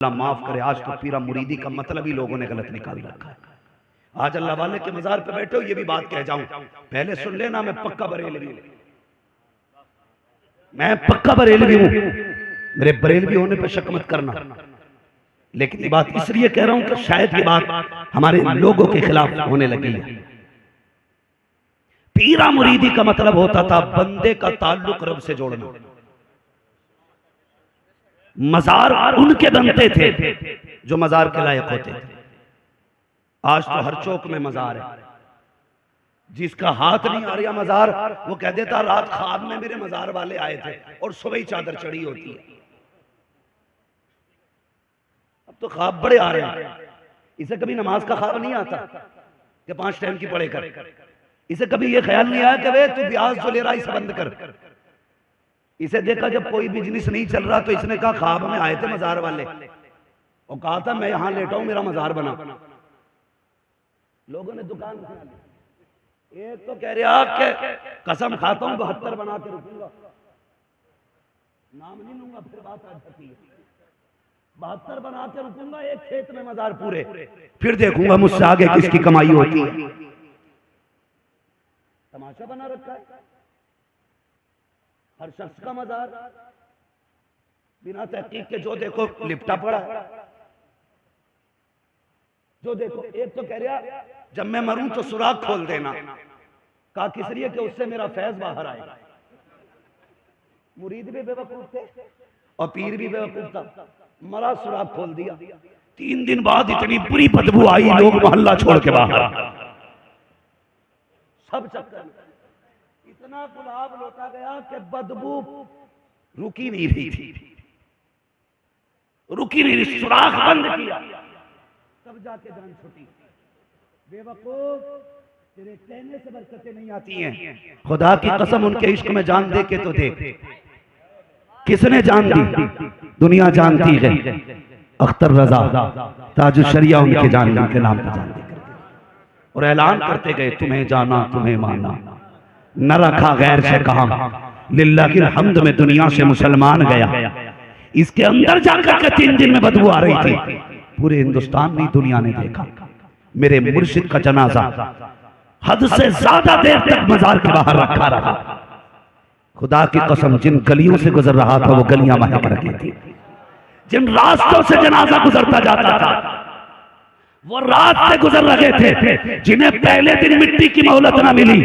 अल्लाह माफ करे, आज तो पीरा मुरीदी का मतलब ही लोगों ने गलत निकाल रखा है। आज अल्लाह वाले के मजार पे बैठे हो, ये भी बात कह जाऊं, पहले सुन लेना, मैं पक्का बरेलवी हूं, मैं पक्का बरेलवी हूं, मेरे बरेलवी होने पे शक मत करना। लेकिन ये बात इसलिए कह रहा हूं कि शायद ये बात हमारे लोगों के खिलाफ होने लगी है। पीरा मुरीदी का मतलब होता था बंदे का ताल्लुक रब से जोड़ना। मजार उनके बनते थे जो मजार के लायक होते थे। आज तो हर चौक में मजार है, जिसका हाथ नहीं आ रहा मजार, वो कह देता रात ख्वाब में मेरे मजार वाले आए थे, और सुबह ही चादर चढ़ी होती है। अब तो ख्वाब बड़े आ रहे हैं। इसे कभी नमाज का ख्वाब नहीं आता कि 5 टाइम की पढ़े कर, इसे कभी ये ख्याल नहीं आया कि वे तू ब्याज जो ले रहा है इसे बंद कर। इसे देखा जब कोई बिजनेस नहीं चल रहा तो इसने कहा ख्वाब में आए थे मजार वाले और कहा था मैं यहां लेटा हूं, मेरा मजार बना। लोगों ने दुकान बना ली। एक तो कह रहा कि कसम खाता हूं 72 बना के रुकूंगा, नाम नहीं लूंगा, फिर बात आ जाती है। 72 बना के रुकूंगा, एक खेत में मजार पूरे, फिर देखूंगा मुझसे आगे किसकी कमाई होती है। तमाशा बना रखा है हर शख्स का मजार, बिना तहकीक के जो देखो लिपटा पड़ा, जो देखो। एक तो कह रहा जब मैं मरूं तो सुराख खोल देना, कहा किस लिए कि उससे मेरा फैज बाहर आएगा। मुरीद भी बेवकूफ थे और पीर भी बेवकूफ था, मरा सुराख खोल दिया। 3 दिन बाद इतनी बुरी बदबू आई, लोग मोहल्ला छोड़ के बाहर, सब चक्कर इतना गुलाब लौटा गया कि बदबू रुकी नहीं रही थी, रुकी नहीं रही, सुराख बंद किया, तब जाके जान छूटी। बेवकूफ, तेरे कहने से बरकतें नहीं आती हैं। खुदा की कसम उनके इश्क में जान दे के तो देख, किसने जान दी? दुनिया जानती है। अख्तर रजा ताजुश शरिया उनके जान के नाम पर जान दे और ऐलान करते गए तुम्हें जाना तुम्हें माना, न रखा गैर से कहा, लिल्लाहिल हम्द में दुनिया से मुसलमान गया। इसके अंदर जाकर के 3 दिन में बदबू आ रही थी, पूरे हिंदुस्तान में दुनिया ने देखा। मेरे मुर्शिद का जनाजा हद से ज्यादा देर तक मजार के बाहर रखा रहा। खुदा की कसम जिन गलियों से गुजर रहा था वो गलियां महक रही थी, जिन रास्तों से जनाजा गुजरता जाता था वो रात से गुजर रहे थे। जिन्हें पहले दिन मिट्टी की मोहलत ना मिली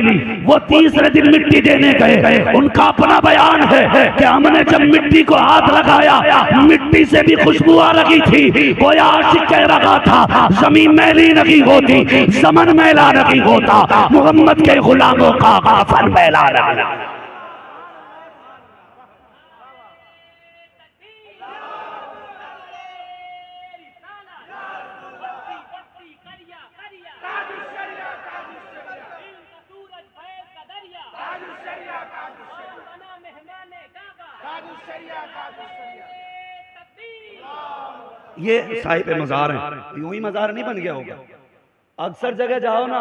वो तीसरे दिन मिट्टी देने गए। उनका अपना बयान है कि हमने जब मिट्टी को हाथ लगाया मिट्टी से भी खुशबू आ रही थी। कोई आशिक कह रहा था जमीन मैली नहीं होती, ज़मन मैला नहीं होता, मोहम्मद के गुलामों का काफन मैला नहीं। ये साहिब मजार हैं, यूं ही मजार नहीं बन गया होगा। अक्सर जगह जाओ ना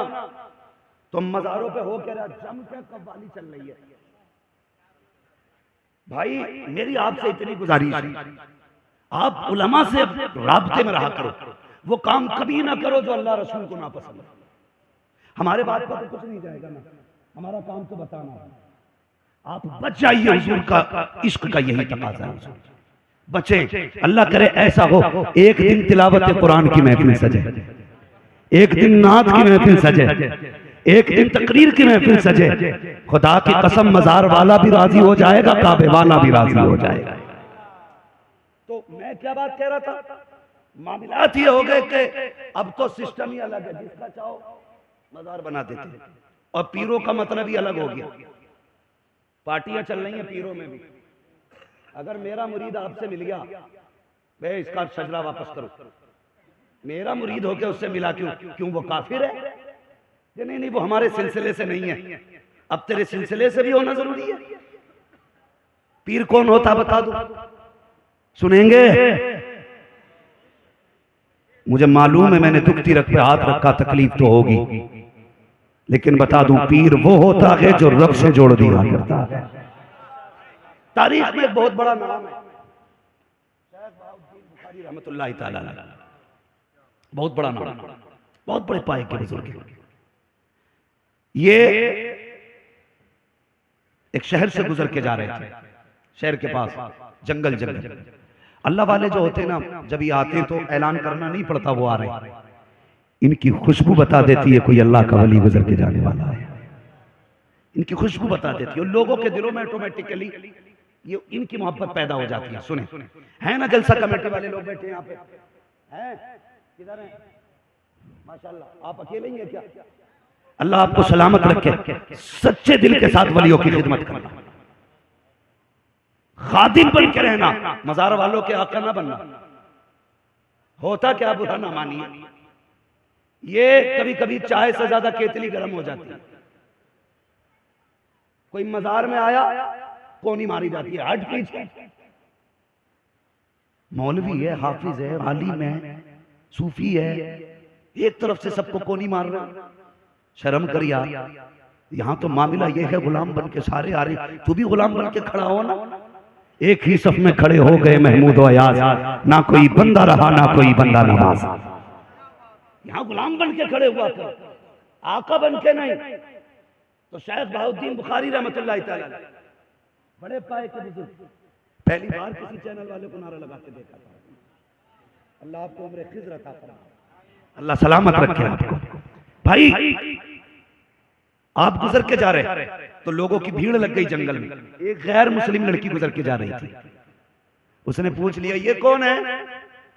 तो मजारों पे हो क्या जम के कव्वाली चल रही है। भाई मेरी आपसे इतनी गुजारिश, आप उलमा से राब्ते में रहा करो, वो काम कभी ना करो जो अल्लाह रसूल को ना पसंद। हमारे बात पर तो कुछ नहीं जाएगा ना, हमारा काम तो बताना है। आप बच जाइए, हुजूर का इश्क का यही तकाज़ा है, बचे। अल्लाह करे ऐसा हो एक दिन तिलावत कुरान की महफिल सजे, एक दिन नात की महफिल सजे, एक दिन तकरीर की महफिल सजे। खुदा की कसम मजार वाला भी राजी हो जाएगा, काबे वाला भी राजी हो जाएगा। तो मैं क्या बात कह रहा था, मामलात ये हो गए कि अब तो सिस्टम ही अलग है, जिसका चाहो मजार बना देते और पीरों का मतलब ही अलग हो गया। पार्टियां चल रही हैं पीरों में भी। अगर मेरा मुरीद आपसे मिल गया, मैं इसका शजरा वापस करूं, मेरा मुरीद होकर उससे मिला क्यों वो काफिर है? नहीं, वो हमारे सिलसिले से नहीं है। अब तेरे सिलसिले से भी होना जरूरी है। पीर कौन होता बता दूं? सुनेंगे? मुझे मालूम है मैंने दुख तिरक पे हाथ रखा, तकलीफ तो होगी, लेकिन बता दूं पीर वो होता है जो रब से जोड़ दिया करता है। तारीख में एक बहुत बड़ा नाम है, शेख बहाउद्दीन बुखारी रहमतुल्लाहि ताला अलैह, बहुत बड़ा नाम, बहुत बड़े पाए के बुजुर्ग। ये एक शहर से गुजर के जा रहे थे, शहर के पास जंगल जंगल। अल्लाह वाले जो होते हैं ना, जब ये आते तो ऐलान करना नहीं पड़ता वो आ रहे हैं, इनकी खुशबू बता देती है कोई अल्लाह का वली गुजर के जाने वाला है। इनकी खुशबू बता देती है, लोगों के दिलों में ऑटोमेटिकली ये इनकी मोहब्बत पैदा हो जाती है। सुने, है ना जलसा कमेटी वाले लोग बैठे यहाँ पे, हैं किधर हैं? माशाल्लाह, आप अकेले ही हैं क्या? अल्लाह आपको सलामत रखे, सच्चे दिल के साथ वलियों की खिदमत करना, खादिम बन के रहना, मजार वालों के आका ना बनना। होता क्या, बुरा ना मानिए, ये कभी कभी चाय से ज्यादा केतली गर्म हो जाती है। कोई मजार में आया, पोनी मारी जाती है, हट पीछे। मौलवी है, हाफिज है, आलिम है, सूफी है, एक तरफ से सबको कोनी मार रहा है। शर्म कर यार, यहां तो मामला ये है गुलाम बन के सारे आ रहे, तू भी गुलाम बन के खड़ा हो ना। एक ही सफ में खड़े हो गए महमूद अयाज, ना कोई बंदा रहा ना कोई बंदा नवाज। यहां गुलाम बन के खड़े हुआ कर, आका बन के नहीं। तो शेख बहाउद्दीन बुखारी रहमतुल्लाह तआला बड़े पाए के बुजुर्ग, पहली बार किसी चैनल वाले को नारा लगाते देखा था। अल्लाह आपको उम्र खिज़र अता फरमाए, अल्लाह सलामत रखे आपको। भाई आप गुजर के जा रहे तो लोगों की भीड़ लग गई जंगल में। एक गैर मुस्लिम लड़की गुजर के जा रही थी, उसने पूछ लिया ये कौन है?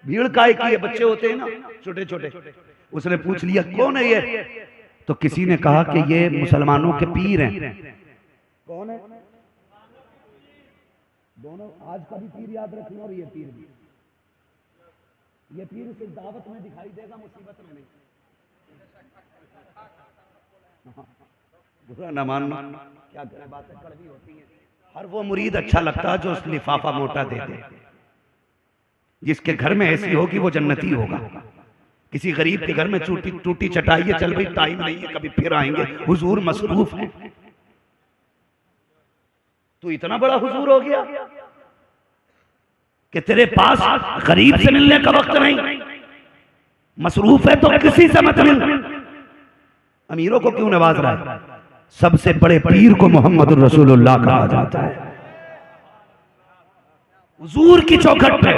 भीड़ काय की है, बच्चे होते हैं ना छोटे छोटे। उसने पूछ लिया कौन है ये? तो किसी ने कहा कि ये मुसलमानों के पीर हैं। कौन है? दोनों, आज का भी पीर याद रखना और ये पीर भी। ये पीर सिर्फ दावत में दिखाई देगा, मुसीबत में नहीं। बुरा न मानना, क्या बातें कड़वी होती हैं। हर वो मुरीद अच्छा लगता है जो उस लिफाफा मोटा दे दे। जिसके घर में ऐसी होगी वो जन्नती होगा। किसी गरीब के घर में टूटी चटाई है, चल भाई टाइम नहीं है, कभी फिर आएंगे, हुजूर मसरूफ है। तो इतना बड़ा हुजूर हो गया कि तेरे पास गरीब से मिलने का वक्त नहीं, मसरूफ है तो किसी से मत मिल। अमीरों को क्यों नवाज रहा है? सबसे बड़े पीर को मोहम्मद रसूलुल्लाह कहा जाता है। हुजूर की चौखट पे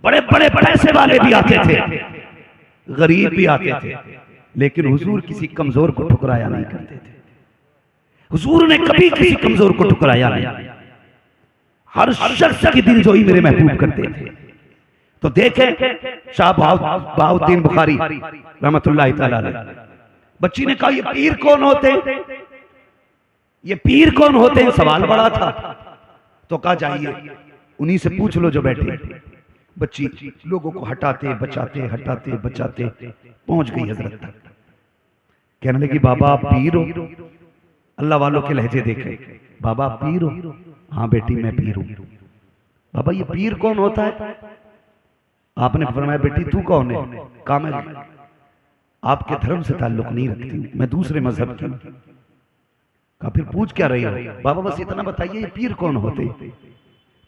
बड़े बड़े पैसे वाले भी आते थे, गरीब भी आते थे, लेकिन हुजूर किसी कमजोर को ठुकराया नहीं करते थे। हुजूर ने कभी किसी कमजोर को ठुकराया नहीं, हर शख्स की दिलजोई मेरे महबूब करते थे। तो देखें शाह बहाउद्दीन बुखारी रहमतुल्लाह तआला अलैह, बच्ची ने कहा ये पीर कौन होते हैं? ये पीर कौन होते हैं? सवाल बड़ा था। तो कहा जाइए उन्हीं से पूछ लो जो बैठे। बच्ची लोगों को हटाते बचाते पहुंच गई हजरत तक। कहने लगी बाबा आप पीर हो? अल्लाह वालों के लहजे देखे, बाबा आप पीर हो? हाँ बेटी मैं पीर हूं। बाबा ये पीर कौन होता है? आपने फरमाया बेटी तू कौन है? कहा मैं आपके धर्म से ताल्लुक नहीं रखती हूँ, मैं दूसरे मजहब की हूँ। कहा फिर पूछ क्या रही हो? बाबा बस इतना बताइए ये पीर कौन होते?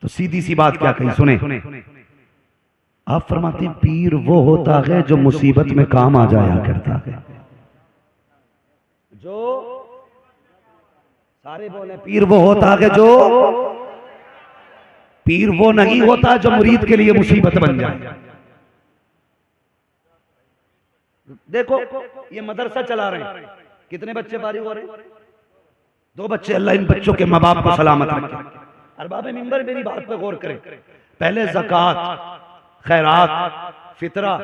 तो सीधी सी बात क्या कही सुने। आप फरमाते हैं पीर वो होता है जो मुसीबत में काम आ जाया करता है। जो सारे बोले पीर वो होता है जो, पीर वो नहीं होता जो मुरीद के लिए मुसीबत बन जाए। देखो ये मदरसा चला रहे हैं, कितने बच्चे फारिग हो रहे हैं? 2 बच्चे। अल्लाह इन बच्चों के माँ बाप को सलामत रखे। अरबाब मिंबर मेरी बात पे गौर करें। पहले ज़कात, खैरात, फितरा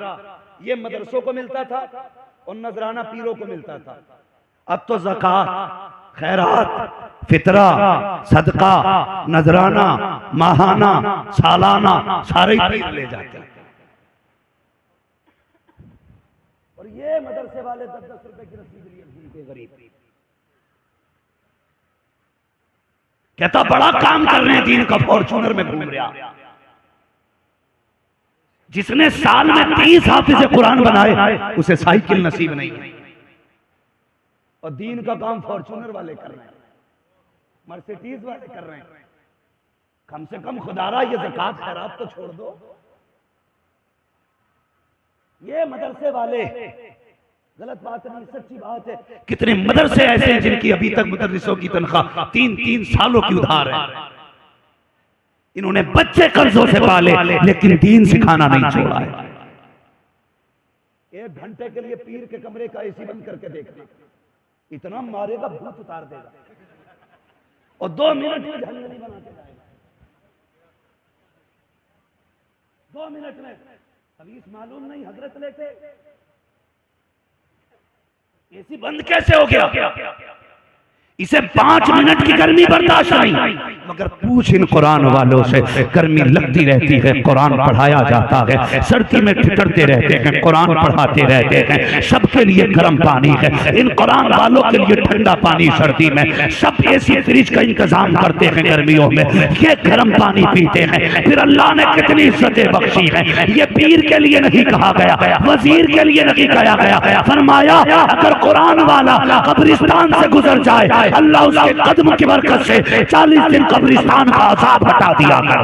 ये मदरसों को मिलता था और नजराना पीरों को मिलता था। अब तो ज़कात, खैरात, फितरा, सदका, नजराना, माहाना, सालाना सारे पीर ले जाते हैं। और ये मदरसे वाले 10-10 रुपए की रसीद लिए घूम के गरीब। कहता बड़ा काम कर रहे हैं दीन का, फॉर्चूनर में घूम रहा। जिसने साल में 30 हाफिज़ कुरान बनाए उसे साइकिल नसीब नहीं है। और दीन का काम फॉर्चूनर वाले कर रहे हैं, मर्सिडीज वाले कर रहे हैं। कम से कम खुदारा ये ज़कात खैरात तो छोड़ दो। ये मदरसे वाले, गलत बात नहीं, सच्ची बात है। कितने मदरसे ऐसे हैं जिनकी अभी तक मुदर्रिसों की तनख्वाह 3-3 सालों की उधार है। इन्होंने बच्चे कर्जों से पाले लेकिन दीन सिखाना नहीं छोड़ा है। 1 घंटे के लिए पीर के कमरे का एसी बंद करके देखना, इतना मारेगा भूत उतार देगा, और 2 मिनट में झंझनी बना के जाएगा। 2 मिनट में हदीस मालूम नहीं, हजरत लेके एसी बंद कैसे हो गया? इसे 5 मिनट की गर्मी बर्दाश्त नहीं, मगर पूछ इन कुरान वालों से, गर्मी लगती रहती है, कुरान पढ़ाया जाता है, सर्दी में ठिठुरते रहते हैं, कुरान पढ़ाते रहते हैं, सबके लिए गर्म पानी है, इन कुरान वालों के लिए ठंडा पानी सर्दी में, सब एसी फ्रिज का इंतजाम करते हैं गर्मियों में, ये गर्म पानी पीते हैं। फिर अल्लाह ने कितनी इज्जतें बख्शी हैं। ये पीर के लिए नहीं कहा गया, वजीर के लिए नहीं कहा गया, फरमाया अगर कुरान वाला कब्रिस्तान से गुजर जाए, अल्लाह उसके कदम की बरकत से 40 दिन कब्रिस्तान का अजाब हटा दिया कर।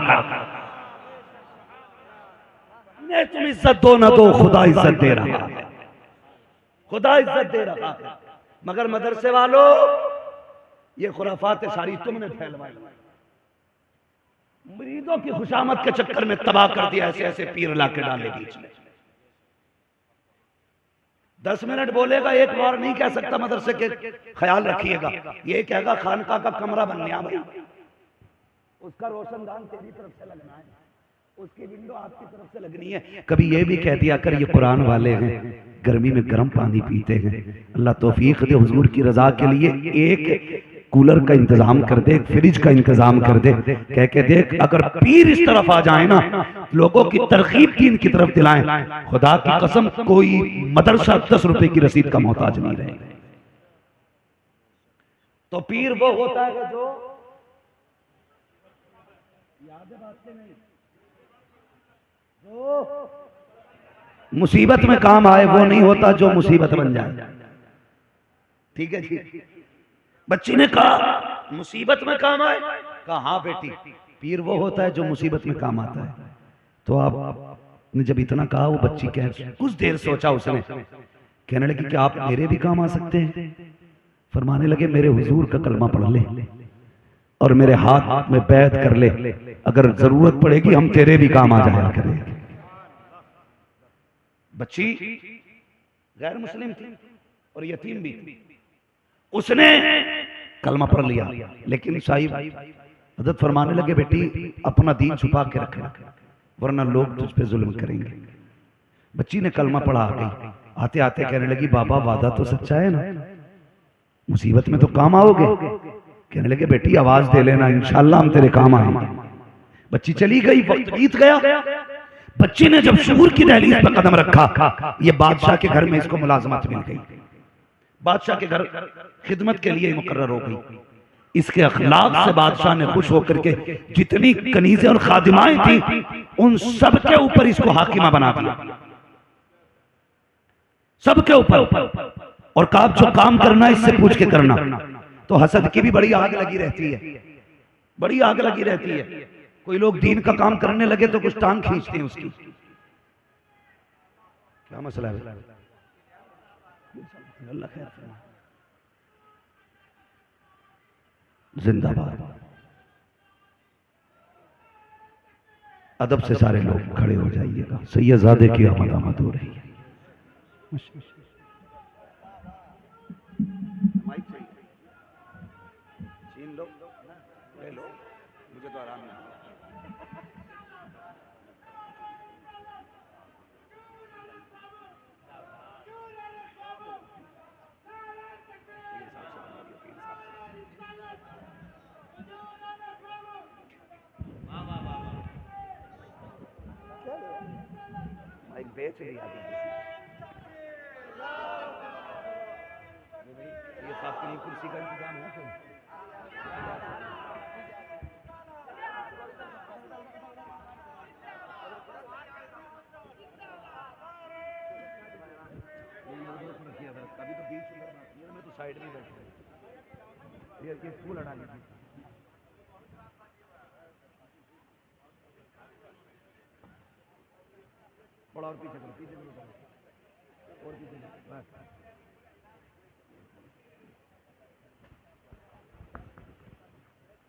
ने तुम इज्जत दो न दो, खुदा इज्जत दे रहा है, खुदा इज्जत दे रहा है। मगर मदरसे वालों, ये खुराफात सारी तुमने फैलवाई, मुरीदों की खुशामद के चक्कर में तबाह कर दिया। ऐसे ऐसे पीर ला के डाले बीच में, 10 मिनट बोलेगा, एक बार नहीं कह सकता मदरसे के ख्याल रखिएगा। ये कहेगा खानका का कमरा बन गया भाई, उसका रोशनदान तेरी तरफ से लगना है, उसकी विंडो आपकी तरफ से लगनी है। कभी ये भी कह दिया कर, ये कुरान वाले हैं, गर्मी में गर्म पानी पीते हैं, अल्लाह तौफीक दे हुजूर की रजा के लिए एक कूलर का इंतजाम कर दे, फ्रिज का इंतजाम कर दे, कह के देख अगर पीर इस तरफ आ जाए ना, लोगों की तरकीब दीन की तरफ दिलाएं, खुदा की कसम कोई मदरसा 10 रुपए की रसीद का मोहताज नहीं रहेगा। तो पीर वो होता है जो याद है बात के नहीं, जो मुसीबत में काम आए, वो नहीं होता जो मुसीबत बन जाए। ठीक है जी। बच्ची ने कहा मुसीबत में काम आए, कहा हाँ बेटी, पीर वो होता है जो मुसीबत में काम आता है। तो आपने जब इतना कहा, वो बच्ची कह, कुछ देर सोचा उसने, कहने लगी कि आप मेरे भी काम आ सकते हैं। फरमाने लगे मेरे हुजूर का कलमा पढ़ ले और मेरे हाथ में बैत कर ले, अगर जरूरत पड़ेगी हम तेरे भी काम आ जाया करेंगे। बच्ची गैर मुस्लिम थी और यतीम भी थी, उसने कलमा पढ़ लिया, लेकिन साहिब हजरत फरमाने लगे बेटी अपना दीन छुपा के रखना, वरना लोग तुझ पे जुल्म करेंगे। बच्ची ने कलमा पढ़ा आ गई, आते आते कहने लगी बाबा वादा तो सच्चा है ना, मुसीबत में तो काम आओगे। कहने लगे बेटी आवाज दे लेना, इंशाल्लाह हम तेरे काम आएंगे। बच्ची चली गई, वक्त बीत गया। बच्ची ने जब शूर की दहलीज पर कदम रखा, ये बादशाह के घर में इसको मुलाजमत मिल गई, बादशाह के घर खिदमत के लिए मुकर्रर हो गई। इसके अखलाक से बादशाह ने खुश होकर के जितनी कनीजें और खादिमाएं थी उन सब के ऊपर इसको हाकिमा बना दिया, सबके ऊपर। और कहा जो काम करना इससे पूछ के करना। तो हसद की भी बड़ी आग लगी रहती है, बड़ी आग लगी रहती है। कोई लोग दीन का काम करने लगे तो कुछ टांग खींचते हैं उसकी, क्या मसला है? अल्लाह खैर फरमाए। जिंदाबाद। अदब से सारे लोग खड़े हो जाइएगा, सैयदजादे की आमद आमद हो रही है। छीन लो, ले लो, मुझे तो आराम नहीं। माइक बेच लिया ये साहब के लिए कुर्सी का इंतजाम है तो किया था, कभी तो बीच में तो साइड में बैठ ये फूल हटा लीजिए। थोड़ा और पीछे करो, पीछे करो और पीछे करो।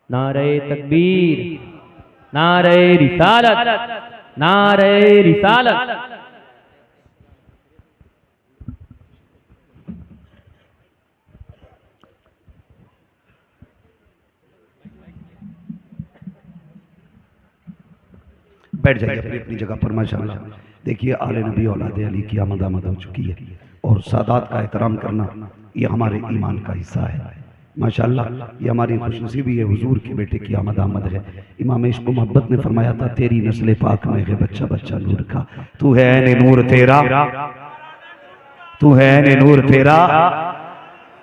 नारे तकबीर, नारे रिसालत, नारे रिसालत। बैठ जाइए अपनी अपनी जगह पर माशाअल्लाह। देखिए आले नबी औलादे अली की आमद हो चुकी है और सादात का एहतराम करना ये हमारे ईमान का हिस्सा है माशाअल्लाह। ये हमारी खुशनसीबी है, हुजूर के बेटे की आमद है। इमाम इश्क मोहब्बत ने फरमाया था तेरी नस्ल पाक में है बच्चा बच्चा नूर का, तू है ऐने नूर तेरा, तू है ऐने नूर तेरा।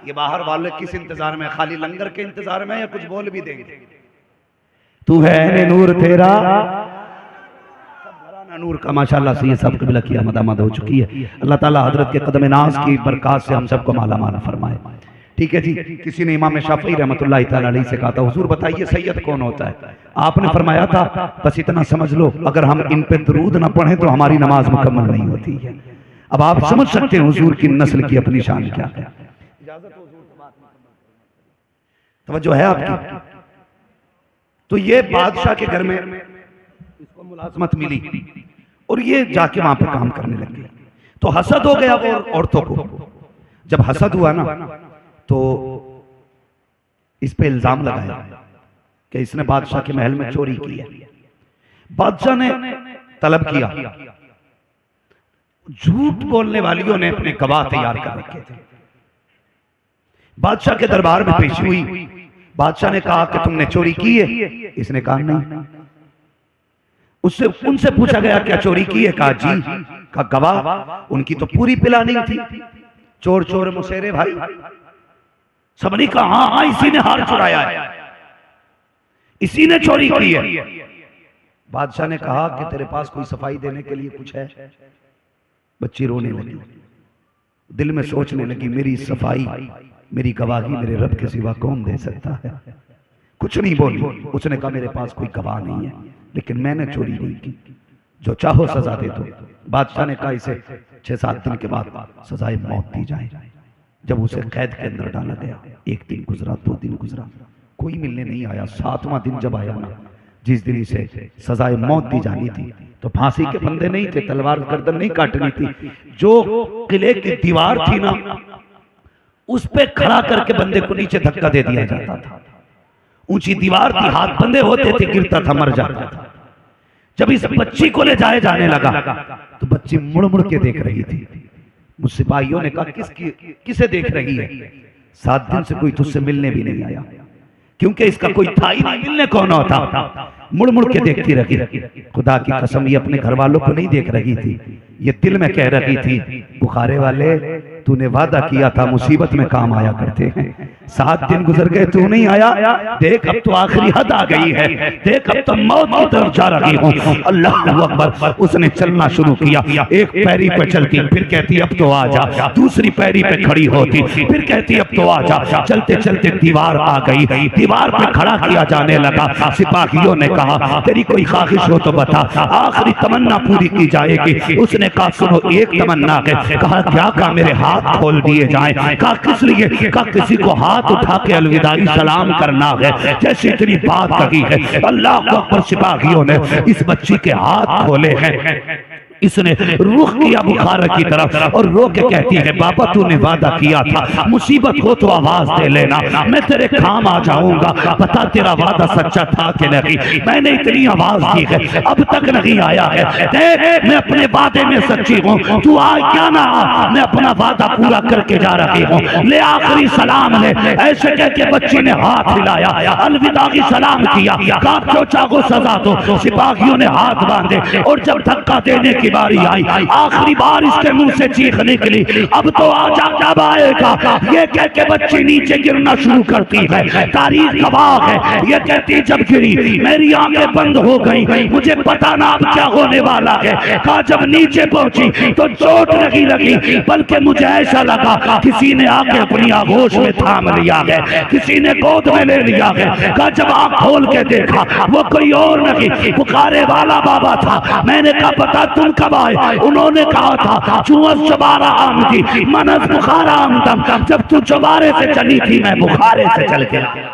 ये बाहर वाले किस इंतजार में, खाली लंगर के इंतजार में या कुछ बोल भी देंगे? तू है ऐने नूर तेरा, नूर का माशाअल्लाह से ये सब कबीला की आमद हो चुकी है। अल्लाह ताला हजरत के कदम नाज की बरकत से हम सबको माला माल फरमाए। ठीक है जी। किसी ने इमाम शाफी रहमतुल्लाह तआला अलैहि से कहा था हुजूर बताइए सैयद कौन होता है? आपने फरमाया था बस इतना समझ लो अगर हम इन पे दरूद ना पढ़े तो हमारी नमाज मुकम्मल नहीं होती है। अब आप समझ सकते हैं हुजूर की नस्ल की अपनी शान क्या है। तवज्जो है आपकी? तो ये बादशाह के घर में इसको मुलाजमत मिली और ये जाके वहां पर काम करने लग गया। तो हसद हो गया वो औरतों को। जब हसद हुआ ना तो इस पे इल्जाम लगाया कि इसने बादशाह के महल में चोरी की है। बादशाह ने तलब किया, झूठ बोलने वालियों ने अपने गवाह तैयार कर रखे थे। बादशाह के दरबार में पेशी हुई। बादशाह ने कहा कि तुमने चोरी की है? इसने कहा नहीं। उससे उनसे पूछा गया क्या चोरी की है? कहा जी। का गवाह? उनकी तो पूरी प्लानिंग थी, चोर चोर मुसेरे भाई। सबने कहा हाँ हाँ इसी ने हार चुराया है, इसी ने चोरी की है। बादशाह ने कहा कि तेरे पास कोई सफाई देने के लिए कुछ है? बच्ची रोने लगी, दिल में सोचने लगी मेरी सफाई, मेरी गवाही मेरे रब के सिवा कौन दे सकता है। कुछ नहीं बोली। उसने कहा मेरे पास कोई गवाह नहीं है लेकिन मैंने चोरी नहीं की, जो चाहो सजा दे दो। बादशाह ने कहा इसे 6-7 दिन के बाद सजाए मौत दी जाए। जब उसे कैद के अंदर डाला गया, 1 दिन गुजरा, 2 दिन गुजरा, कोई मिलने नहीं आया। 7वां दिन जब आया ना, जिस दिन इसे सजाए मौत दी जानी थी, तो फांसी के फंदे नहीं थे, तलवार गर्दन नहीं काटनी थी। जो किले की दीवार थी ना उस पे खड़ा करके बंदे को नीचे धक्का दे दिया जाता था। ऊंची दीवार थी, हाथ बंधे होते थे, गिरता था, मर जाता था। जब इस बच्ची को ले जाए जाने लगा तो बच्ची मुड़ मुड़ के देख रही थी। मुझ सिपाहियों ने कहा किसे देख रही है? 7 दिन से कोई तुझसे मिलने भी नहीं आया, क्योंकि इसका कोई था ही नहीं, मिलने कौन होता। मुड़ मुड़ के देखती रही। खुदा की कसम ये अपने घर वालों को नहीं देख रही थी, ये दिल में कह रही थी बुखारे वाले तूने वादा किया था मुसीबत में काम आया करते हैं। 7 दिन गुजर गए तू नहीं आया, देख अब तो आखिरी हद आ गई है, देख अब तो मौत की तरफ जा रही हूँ। अल्लाह अकबर। उसने चलना शुरू किया, एक पैरी पे चलती, फिर कहती अब तो आ जा, दूसरी पैरी पे खड़ी होती, फिर कहती अब तो आ जा। चलते चलते दीवार आ गई, दीवार पे खड़ा किया जाने लगा। सिपाहियों ने कहा तेरी कोई ख्वाहिश हो तो बता, आखिरी तमन्ना पूरी की जाएगी। उसने कहा सुनो एक तमन्ना है। कहा क्या? कहा मेरे हाथ खोल दिए जाएं। कहा किस लिए? कहा किसी को हाथ उठा के अलविदाई सलाम करना है। जैसे इतनी बात कही है, अल्लाह अकबर, सिपाहियों ने इस बच्ची के हाथ खोले हैं। इसने रुख किया बुखार की तरफ और रो के कहती है बाबा तूने वादा किया था मुसीबत हो तो आवाज दे लेना, मैं तेरे काम आ जाऊंगा। बता तेरा वादा सच्चा था कि नहीं? मैंने इतनी आवाज दी है अब तक नहीं आया है। देख मैं अपने वादे में सच्ची हूँ, तू आ क्या ना आ, मैं अपना वादा पूरा करके जा रही हूँ। ले आखिरी सलाम ले। ऐसे कह के बच्ची ने हाथ हिलाया, अलविदा की सलाम किया। कहा जो चाहो सजा दो। सिपाहियों ने हाथ बांधे और जब धक्का देने की बारी आई, आखिरी बार इसके मुंह से चीख निकली अब तो आजा कब आएगा। ये कह के बच्ची नीचे गिरना शुरू करती है। तारीख गवाह है, ये कहती जब गिरी मेरी आंखें बंद हो गई, मुझे पता ना अब क्या होने वाला है। कहा जब नीचे पहुंची तो चोट नहीं लगी, बल्कि मुझे ऐसा लगा किसी ने आके अपनी आगोश में थाम लिया है, किसी ने गोद में ले लिया है। कहा जब आंख खोल के देखा वो कोई और नहीं पुकारे वाला बाबा था। मैंने कहा पता तुम कब आए? उन्होंने कहा था चुअस चबारा आम थी मनस बुखार आम दम, जब तू चबारे से चली थी मैं बुखारे से चल के आया।